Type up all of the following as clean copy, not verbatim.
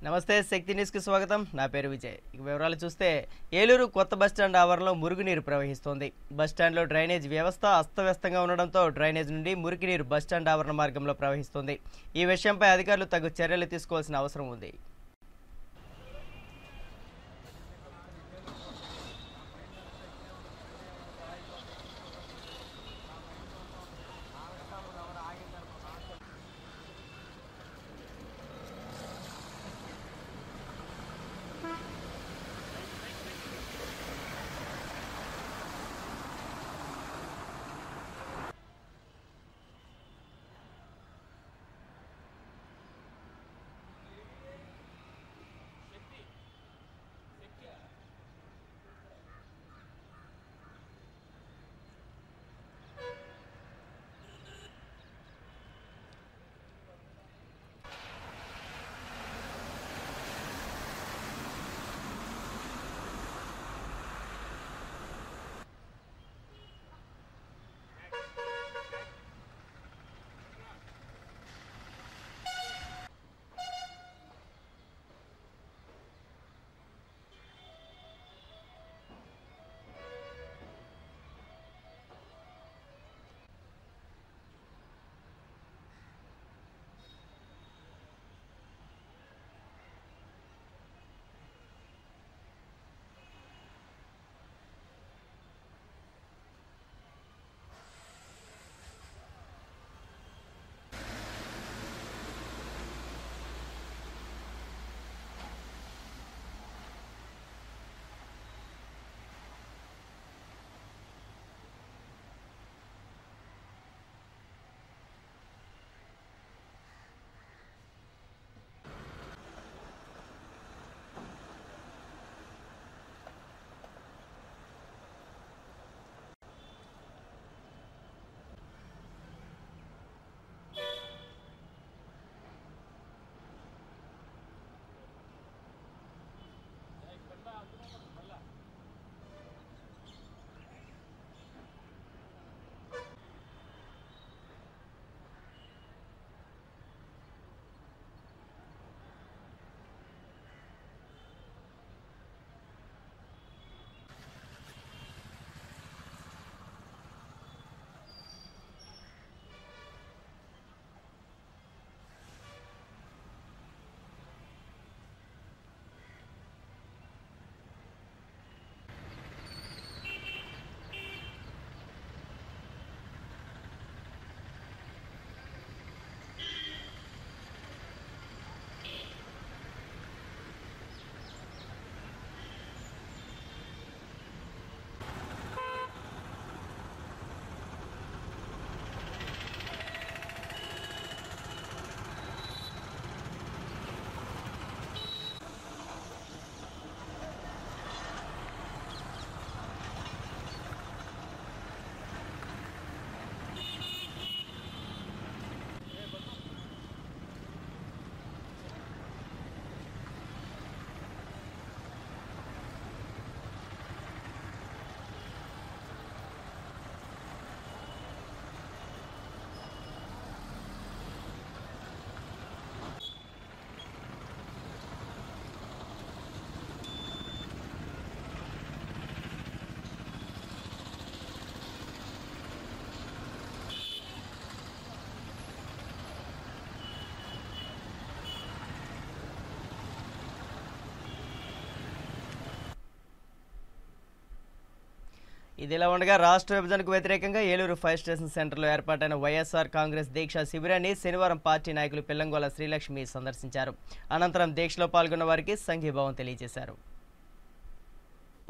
నమస్తే శక్తి న్యూస్కి స్వాగతం. నా పేరు విజయ్. ఇక వివరాలు చూస్తే ఏలూరు కొత్త బస్టాండ్ ఆవరణలో మురుగునీరు ప్రవహిస్తోంది. బస్టాండ్లో డ్రైనేజ్ వ్యవస్థ అస్తవ్యస్తంగా ఉండడంతో డ్రైనేజ్ నుండి మురికి నీరు బస్టాండ్ ఆవరణ మార్గంలో ప్రవహిస్తుంది. ఈ విషయంపై అధికారులు తగు చర్యలు తీసుకోవాల్సిన అవసరం ఉంది. ఇదిలా ఉండగా రాష్ట్ర విభజనకు వ్యతిరేకంగా ఏలూరు ఫైర్ స్టేషన్ సెంటర్లో ఏర్పాటైన వైఎస్ఆర్ కాంగ్రెస్ దీక్ష శిబిరాన్ని శనివారం పార్టీ నాయకులు పిల్లంగోల శ్రీలక్ష్మి సందర్శించారు. అనంతరం దీక్షలో పాల్గొన్న వారికి సంఘీభావం తెలియజేశారు.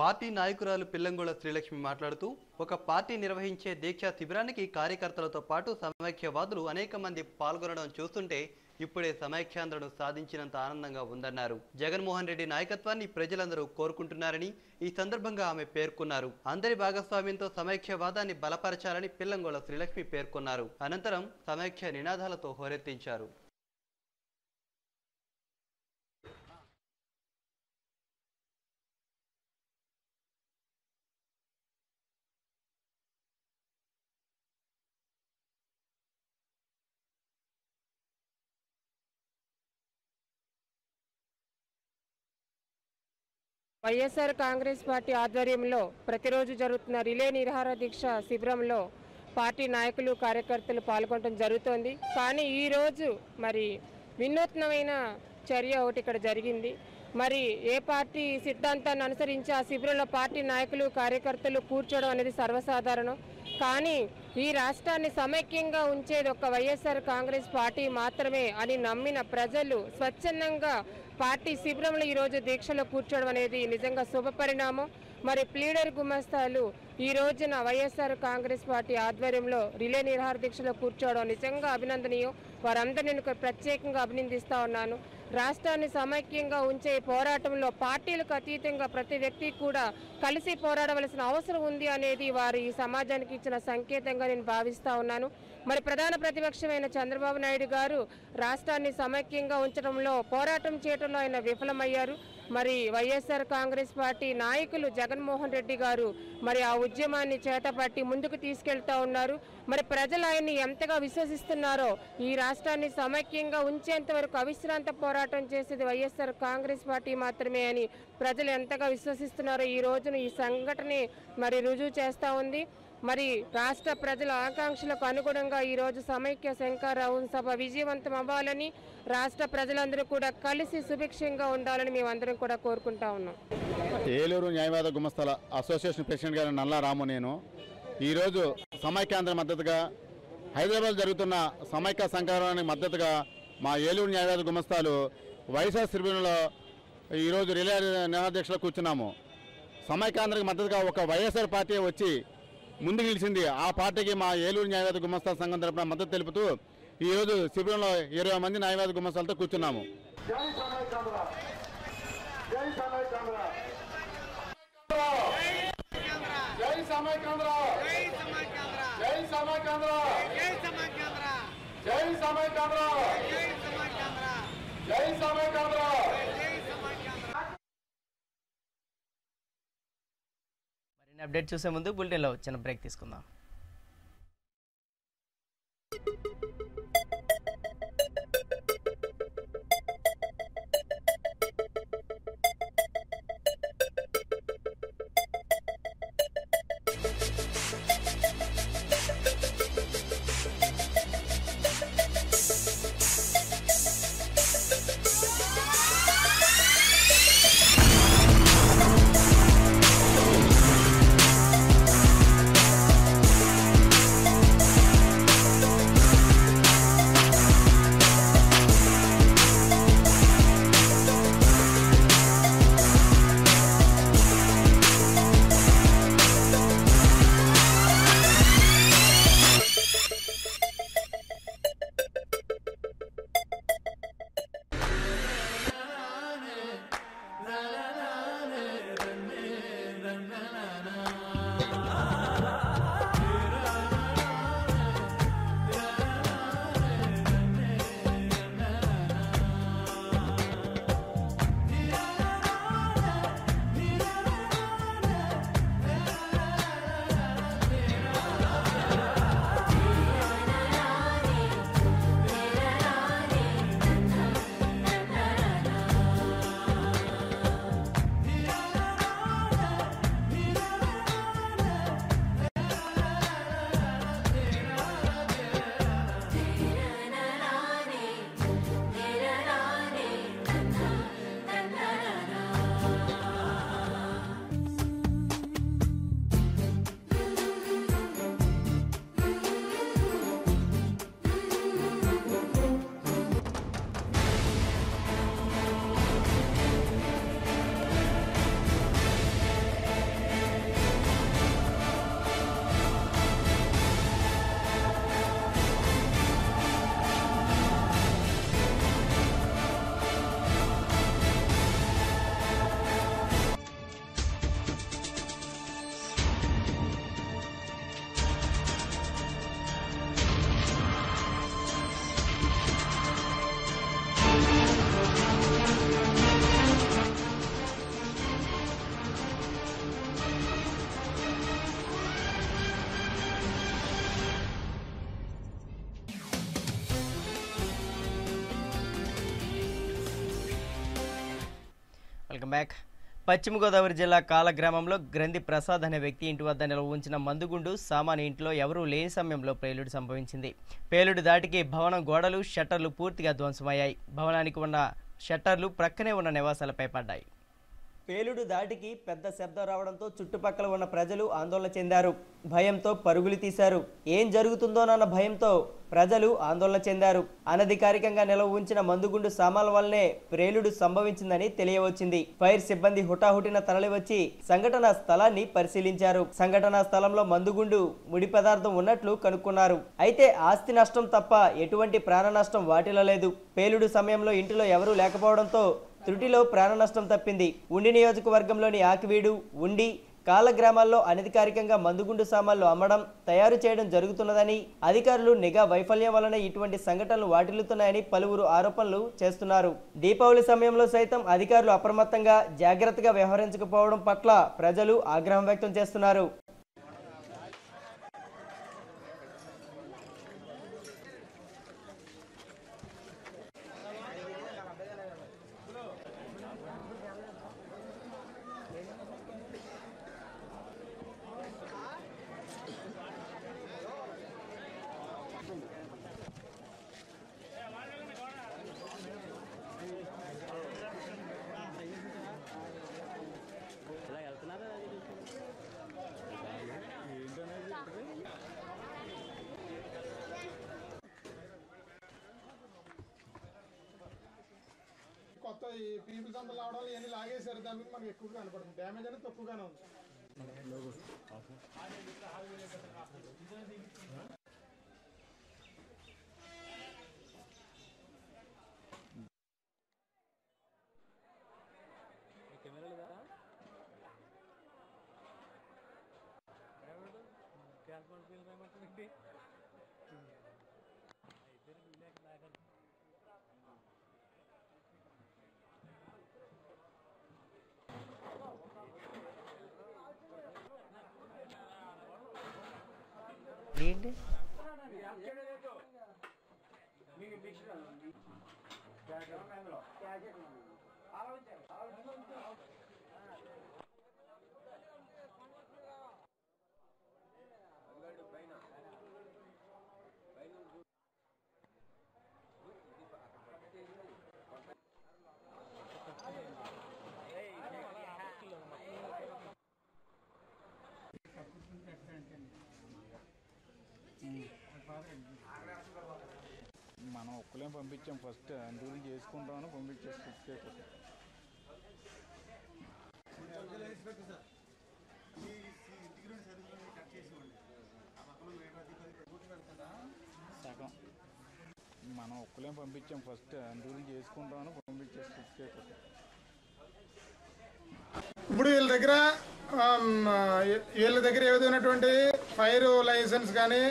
పార్టీ నాయకురాలు పిల్లంగోళ శ్రీలక్ష్మి మాట్లాడుతూ ఒక పార్టీ నిర్వహించే దీక్షా శిబిరానికి కార్యకర్తలతో పాటు సమైక్యవాదులు అనేక మంది పాల్గొనడం చూస్తుంటే ఇప్పుడే సమైక్యాంధ్రను సాధించినంత ఆనందంగా ఉందన్నారు. జగన్మోహన్ రెడ్డి నాయకత్వాన్ని ప్రజలందరూ కోరుకుంటున్నారని ఈ సందర్భంగా ఆమె పేర్కొన్నారు. అందరి భాగస్వామ్యంతో సమైక్యవాదాన్ని బలపరచాలని పిల్లంగోళ శ్రీలక్ష్మి పేర్కొన్నారు. అనంతరం సమైక్య నినాదాలతో హోరెత్తించారు. వైఎస్ఆర్ కాంగ్రెస్ పార్టీ ఆధ్వర్యంలో ప్రతిరోజు జరుగుతున్న రిలే నిరాహార దీక్ష శిబిరంలో పార్టీ నాయకులు కార్యకర్తలు పాల్గొనడం జరుగుతోంది. కానీ ఈరోజు మరి వినూత్నమైన చర్య ఒకటి ఇక్కడ జరిగింది. మరి ఏ పార్టీ సిద్ధాంతాన్ని అనుసరించి ఆ శిబిరంలో పార్టీ నాయకులు కార్యకర్తలు కూర్చోవడం అనేది సర్వసాధారణం. కానీ ఈ రాష్ట్రాన్ని సమైక్యంగా ఉంచేది ఒక వైఎస్ఆర్ కాంగ్రెస్ పార్టీ మాత్రమే అని నమ్మిన ప్రజలు స్వచ్ఛందంగా పార్టీ శిబిరంలో ఈరోజు దీక్షలో కూర్చోవడం అనేది నిజంగా శుభపరిణామం. మరి ప్లీడర్ గుమస్తాలు ఈ రోజున వైఎస్ఆర్ కాంగ్రెస్ పార్టీ ఆధ్వర్యంలో రిలే నిరాహార దీక్షలో కూర్చోవడం నిజంగా అభినందనీయం. వారందరినీ నేను ప్రత్యేకంగా అభినందిస్తా ఉన్నాను. రాష్ట్రాన్ని సమైక్యంగా ఉంచే పోరాటంలో పార్టీలకు అతీతంగా ప్రతి వ్యక్తి కూడా కలిసి పోరాడవలసిన అవసరం ఉంది అనేది వారు ఈ సమాజానికి ఇచ్చిన సంకేతంగా నేను భావిస్తా ఉన్నాను. మరి ప్రధాన ప్రతిపక్షమైన చంద్రబాబు నాయుడు గారు రాష్ట్రాన్ని సమైక్యంగా ఉంచడంలో పోరాటం చేయడంలో ఆయన విఫలమయ్యారు. మరి వైఎస్ఆర్ కాంగ్రెస్ పార్టీ నాయకులు జగన్మోహన్ రెడ్డి గారు మరి ఆ ఉద్యమాన్ని చేతపట్టి ముందుకు తీసుకెళ్తా ఉన్నారు. మరి ప్రజలు ఆయన్ని ఎంతగా విశ్వసిస్తున్నారో ఈ రాష్ట్రాన్ని సమైక్యంగా ఉంచేంత వరకు అవిశ్రాంత పోరాటం చేసేది వైఎస్ఆర్ కాంగ్రెస్ పార్టీ మాత్రమే అని ప్రజలు ఎంతగా విశ్వసిస్తున్నారో ఈ రోజున ఈ సంఘటన మరి రుజువు చేస్తూ ఉంది. మరి రాష్ట్ర ప్రజల ఆకాంక్షలకు అనుగుణంగా ఈరోజు సమైక్య శంకరరావు సభ విజయవంతం అవ్వాలని రాష్ట్ర ప్రజలందరూ కూడా కలిసి సుభిక్షంగా ఉండాలని మేమందరం కూడా కోరుకుంటా ఉన్నాం. ఏలూరు న్యాయవాద గుమస్తాల అసోసియేషన్ ప్రెసిడెంట్ గారు నల్లా రాము నేను ఈరోజు సమైక్యాంధ్ర మద్దతుగా హైదరాబాద్ జరుగుతున్న సమైక్య సంఘానికి మద్దతుగా మా ఏలూరు న్యాయవాద గుమస్తాలు వైఎస్ఆర్ శిబిరంలో ఈరోజు రిలే నిరాహార దీక్షలో కూర్చున్నాము. సమైక్యాంధ్రకు మద్దతుగా ఒక వైఎస్ఆర్ పార్టీ వచ్చి ముందుకు నిలిచింది. ఆ పార్టీకి మా ఏలూరు న్యాయవాద గుమస్తాల సంఘం తరపున మద్దతు తెలుపుతూ ఈరోజు శిబిరంలో 20 మంది న్యాయవాద గుమస్తాలతో కూర్చున్నాము. మరిన్ని అప్డేట్ చూసే ముందు బులెటిన్లో చిన్న బ్రేక్ తీసుకుందాం. Welcome back. పశ్చిమ గోదావరి జిల్లా కాల గ్రామంలో గ్రంథి ప్రసాద్ అనే వ్యక్తి ఇంటి వద్ద నిల్వ ఉంచిన మందుగుండు సామాను ఇంట్లో ఎవరూ లేని సమయంలో పేలుడు సంభవించింది. పేలుడు దాటికి భవనం గోడలు, షట్టర్లు పూర్తిగా ధ్వంసమయ్యాయి. భవనానికి ఉన్న షట్టర్లు ప్రక్కనే ఉన్న నివాసాలపై పడ్డాయి. పేలుడు దాటికి పెద్ద శబ్దం రావడంతో చుట్టుపక్కల ఉన్న ప్రజలు ఆందోళన చెందారు. భయంతో పరుగులు తీశారు. ఏం జరుగుతుందోనన్న భయంతో ప్రజలు ఆందోళన చెందారు. అనధికారికంగా నిల్వ ఉంచిన మందుగుండు సామాన్ల వల్లనే పేలుడు సంభవించిందని తెలియవచ్చింది. ఫైర్ సిబ్బంది హుటాహుటిన తరలివచ్చి సంఘటనా స్థలాన్ని పరిశీలించారు. సంఘటనా స్థలంలో మందుగుండు ముడి పదార్థం ఉన్నట్లు కనుక్కున్నారు. అయితే ఆస్తి నష్టం తప్ప ఎటువంటి ప్రాణ నష్టం వాటిలో లేదు. పేలుడు సమయంలో ఇంటిలో ఎవరూ లేకపోవడంతో త్రుటిలో ప్రాణ నష్టం తప్పింది. ఉండి నియోజకవర్గంలోని ఆకివీడు, ఉండి, కాల గ్రామాల్లో అనధికారికంగా మందుగుండు సామాన్లు అమ్మడం, తయారు చేయడం జరుగుతున్నదని, అధికారులు నిఘా వైఫల్యం వలన ఇటువంటి సంఘటనలు వాటిల్లుతున్నాయని పలువురు ఆరోపణలు చేస్తున్నారు. దీపావళి సమయంలో సైతం అధికారులు అప్రమత్తంగా జాగ్రత్తగా వ్యవహరించకపోవడం పట్ల ప్రజలు ఆగ్రహం వ్యక్తం చేస్తున్నారు. కొత్త ఈ పీపుల్స్ అంతా రావడం ఇవన్నీ లాగేశారు. దాని మీద మనకి ఎక్కువగా కనపడుతుంది. డ్యామేజ్ అనేది తక్కువగానే ఉంది. ఏంటి మనం ఒక్కలేం పంపించాం. ఫస్ట్ అందరూ చేసుకుంటామని పంపించేస్తాం. సగం మనం ఒక్కలేం పంపించాం. ఫస్ట్ అందరూ చేసుకుంటామని పంపించేస్తాం. ఇప్పుడు వీళ్ళ దగ్గర ఏ విధమైనటువంటి ఫైర్ లైసెన్స్ కానీ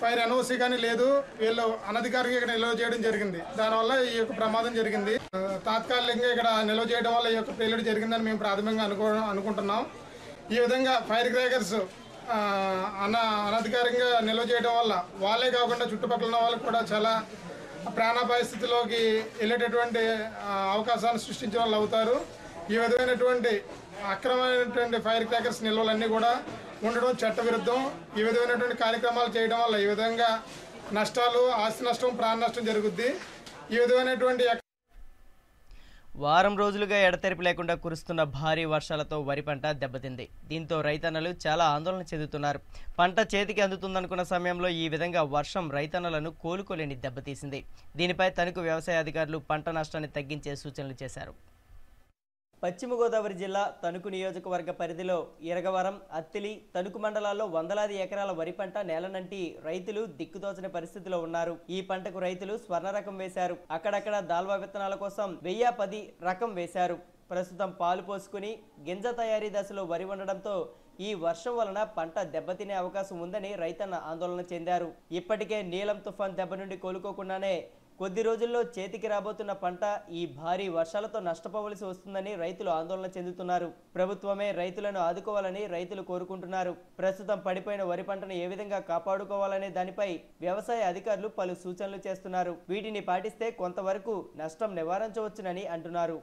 ఫైర్ ఎన్ఓసి కానీ లేదు. వీళ్ళు అనధికారికంగా ఇక్కడ నిల్వ చేయడం జరిగింది. దానివల్ల ఈ యొక్క ప్రమాదం జరిగింది. తాత్కాలికంగా ఇక్కడ నిల్వ చేయడం వల్ల ఈ యొక్క పేలుడు జరిగిందని మేము ప్రాథమికంగా అనుకుంటున్నాం. ఈ విధంగా ఫైర్ క్రాకర్స్ అనధికారికంగా నిల్వ చేయడం వల్ల వాళ్ళే కాకుండా చుట్టుపక్కల ఉన్న వాళ్ళకి కూడా చాలా ప్రాణాపాయ స్థితిలోకి వెళ్ళేటటువంటి అవకాశాన్ని సృష్టించిన వాళ్ళు అవుతారు. ఈ విధమైనటువంటి అక్రమమైనటువంటి ఫైర్ క్రాకర్స్ నిల్వలన్నీ కూడా ఉండడం చట్టవిరుద్ధం. ఈ విధమైనటువంటి కార్యక్రమాలు చేయడం వల్ల ఈ విధంగా నష్టాలు, ఆస్తి నష్టం, ప్రాణ నష్టం జరుగుద్ది. ఈ విధమైనటువంటి వారం రోజులుగా ఎడతెరిపి లేకుండా కురుస్తున్న భారీ వర్షాలతో వరి పంట దెబ్బతింది. దీంతో రైతన్నలు చాలా ఆందోళన చెందుతున్నారు. పంట చేతికి అందుతుందనుకున్న సమయంలో ఈ విధంగా వర్షం రైతన్నలను కోలుకోలేని దెబ్బతీసింది. దీనిపై తణుకు వ్యవసాయ అధికారులు పంట నష్టాన్ని తగ్గించే సూచనలు చేశారు. పశ్చిమ గోదావరి జిల్లా తణుకు నియోజకవర్గ పరిధిలో ఇరగవరం, అత్తిలి, తణుకు మండలాల్లో వందలాది ఎకరాల వరి పంట నేలనంటి రైతులు దిక్కుదోచని పరిస్థితిలో ఉన్నారు. ఈ పంటకు రైతులు స్వర్ణ రకం వేశారు. అక్కడక్కడ దాల్వా విత్తనాల కోసం 1010 రకం వేశారు. ప్రస్తుతం పాలు పోసుకుని గింజ తయారీ దశలో వరి ఉండడంతో ఈ వర్షం వలన పంట దెబ్బతినే అవకాశం ఉందని రైతన్న ఆందోళన చెందారు. ఇప్పటికే నీలం తుఫాన్ దెబ్బ నుండి కోలుకోకుండానే కొద్ది రోజుల్లో చేతికి రాబోతున్న పంట ఈ భారీ వర్షాలతో నష్టపోవలసి వస్తుందని రైతులు ఆందోళన చెందుతున్నారు. ప్రభుత్వమే రైతులను ఆదుకోవాలని రైతులు కోరుకుంటున్నారు. ప్రస్తుతం పడిపోయిన వరి పంటను ఏ విధంగా కాపాడుకోవాలనే దానిపై వ్యవసాయ అధికారులు పలు సూచనలు చేస్తున్నారు. వీటిని పాటిస్తే కొంతవరకు నష్టం నివారించవచ్చునని అంటున్నారు.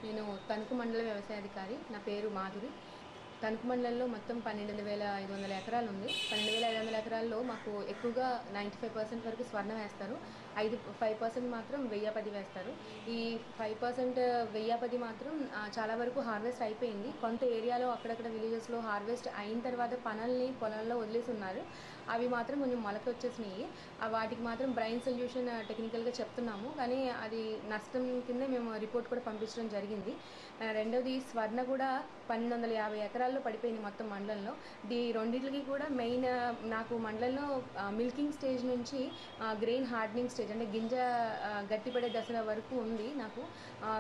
నేను తణుకు మండల వ్యవసాయ అధికారి. నా పేరు మాధురి. తణుకు మండలంలో మొత్తం 12,500 ఎకరాలు ఉంది. 12,500 ఎకరాల్లో మాకు ఎక్కువగా 95% వరకు స్వర్ణ వేస్తారు. 5% మాత్రం 1010 వేస్తారు. ఈ 5% 1010 మాత్రం చాలా వరకు హార్వెస్ట్ అయిపోయింది. కొంత ఏరియాలో అక్కడక్కడ విలేజెస్లో హార్వెస్ట్ అయిన తర్వాత పనల్ని పొలాల్లో వదిలేసి ఉన్నారు. అవి మాత్రం కొంచెం మొలక వచ్చేసినాయి. వాటికి మాత్రం బ్రైన్ సొల్యూషన్ టెక్నికల్గా చెప్తున్నాము, కానీ అది నష్టం కింద మేము రిపోర్ట్ కూడా పంపించడం జరిగింది. రెండవది స్వర్ణ కూడా 1250 ఎకరాల్లో పడిపోయింది మొత్తం మండలంలో. రెండింటికి కూడా మెయిన్ నాకు మండలంలో మిల్కింగ్ స్టేజ్ నుంచి గ్రెయిన్ హార్డనింగ్ స్టేజ్ అంటే గింజ గట్టిపడే దశల వరకు ఉంది నాకు.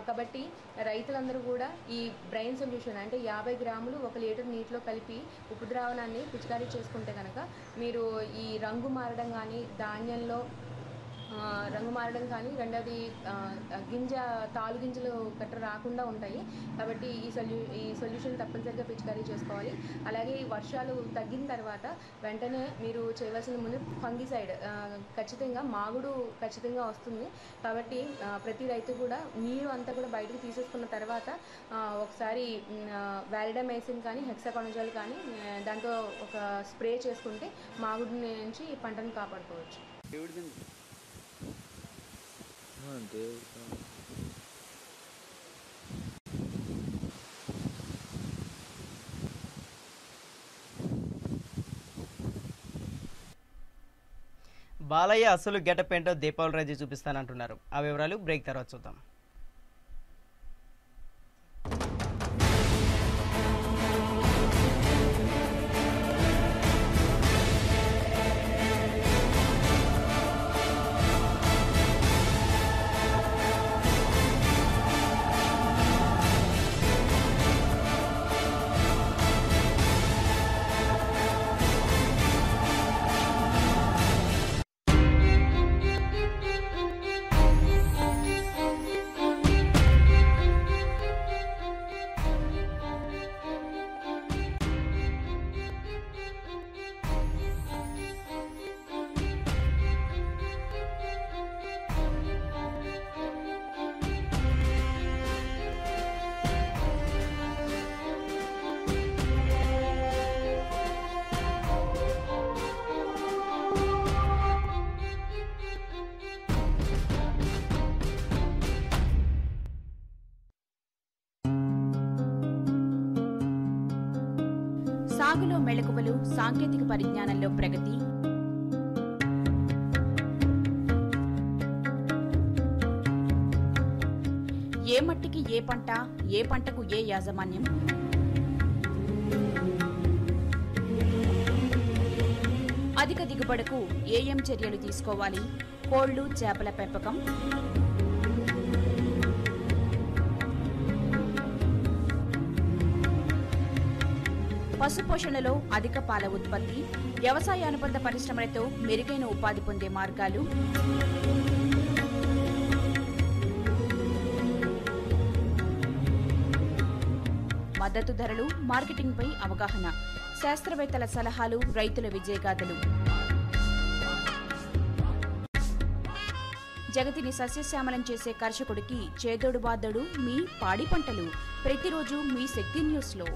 కాబట్టి రైతులందరూ కూడా ఈ బ్రైన్ సొల్యూషన్ అంటే 50 గ్రాములు 1 లీటర్ నీటిలో కలిపి ఉప్పు ద్రావణాన్ని పిచికారీ చేసుకుంటే కనుక మీరు ఈ రంగు మారడం కానీ ధాన్యంలో రంగు మారడం కానీ, రెండవది గింజ తాలు గింజలు గట్ర రాకుండా ఉంటాయి. కాబట్టి ఈ సొల్యూషన్ తప్పనిసరిగా పిచికారీ చేసుకోవాలి. అలాగే వర్షాలు తగ్గిన తర్వాత వెంటనే మీరు చేయవలసిన ముందు ఫంగిసైడ్ ఖచ్చితంగా మాగుడు ఖచ్చితంగా వస్తుంది. కాబట్టి ప్రతి రైతు కూడా నీరు అంతా కూడా బయటకు తీసేసుకున్న తర్వాత ఒకసారి వాలిడమైసిన్ కానీ హెక్సాకోనజోల్ కానీ దాంతో ఒక స్ప్రే చేసుకుంటే మాగుడు నుంచి పంటను కాపాడుకోవచ్చు. బాలయ్య అసలు గెటప్ ఏంటో దీపావళి రోజు చూపిస్తానంటున్నారు. ఆ వివరాలు బ్రేక్ తర్వాత చూద్దాం. సాగులో మెళకువలు, సాంకేతిక పరిజ్ఞానంలో ప్రగతి, ఏ మట్టికి ఏ పంట, ఏ పంటకు ఏ యాజమాన్యం, అధిక దిగుబడుకు ఏం చర్యలు తీసుకోవాలి, కోళ్లు చేపల పెంపకం, పశుపోషణలో అధిక పాల ఉత్పత్తి, వ్యవసాయ అనుబంధ పరిశ్రమలతో మెరుగైన ఉపాధి పొందే మార్గాలు, మద్దతు ధరలు, మార్కెటింగ్పై అవగాహన, శాస్త్రవేత్తల సలహాలు, రైతుల విజయగాథలు. జగతిని సస్యశ్యామలం చేసే కర్షకుడికి చేదోడు బాదోడు మీ పాడి పంటలు. ప్రతిరోజు మీ శక్తి న్యూస్లో.